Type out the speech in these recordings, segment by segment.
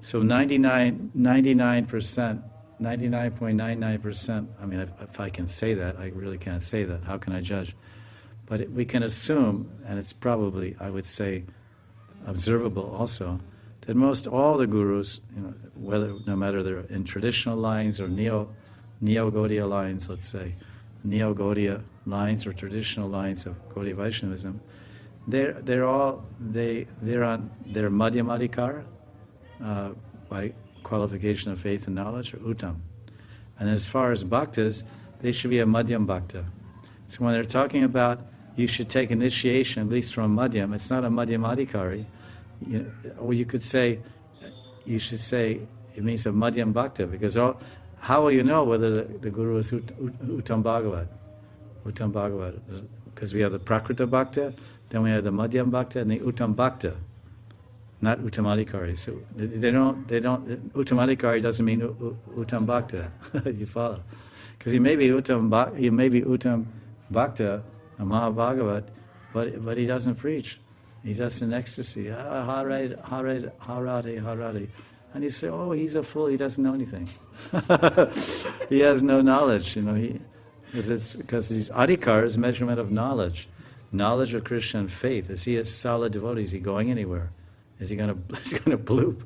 So 99%, 99.99%, I mean, if I can say that, I really can't say that. How can I judge? But we can assume, and it's probably, I would say, observable also, that most all the gurus, no matter they're in traditional lines or Neo-Gaudiya lines, let's say, Neo-Gaudiya lines or traditional lines of Gaudiya Vaishnavism, they're Madhyamadikar, by qualification of faith and knowledge, or Uttam. And as far as bhaktas, they should be a Madhyam bhakta. So when they're talking about you should take initiation, at least from Madhyam, it's not a Madhyamadikari. Or you could say, you should say, it means a Madhyam bhakta, because how will you know whether the guru is Uttam Bhagavat? Uttam Bhagavat. Because we have the Prakrita bhakta, then we have the Madhyam bhakta, and the Uttam bhakta. Not Uttamadikari. So they don't. Uttamadikari doesn't mean Uttam Bhakta. You follow? Because he may be Uttam Bhakta, a Mahabhagavat, but he doesn't preach. He's just in ecstasy. Harade, and you say, oh, he's a fool. He doesn't know anything. He has no knowledge. Because his adhikar is measurement of knowledge of Christian faith. Is he a solid devotee? Is he going anywhere? Is he going to bloop?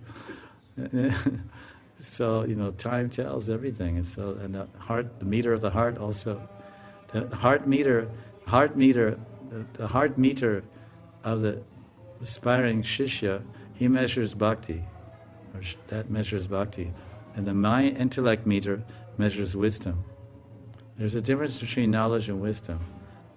So time tells everything, and the heart, the meter of the heart, also, the heart meter of the aspiring shishya, he measures bhakti, or that measures bhakti, and the mind intellect meter measures wisdom. There's a difference between knowledge and wisdom.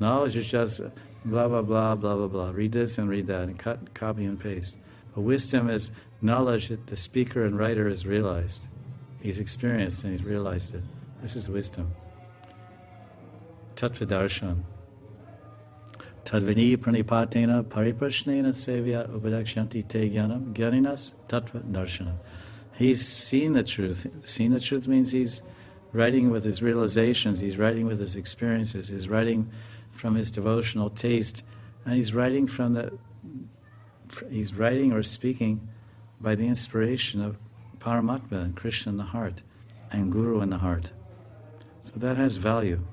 Knowledge is just blah blah blah blah blah blah. Read this and read that, and copy and paste. But wisdom is knowledge that the speaker and writer has realized. He's experienced and he's realized it. This is wisdom. Tattva darshan. Tadvini pranipatena pariprashnena sevya upadakshanti te jnanam jnaninas tattva darshanam. He's seen the truth. Seen the truth means he's writing with his realizations, he's writing with his experiences, he's writing from his devotional taste, and he's writing or speaking by the inspiration of Paramatma and Krishna in the heart and Guru in the heart. So that has value.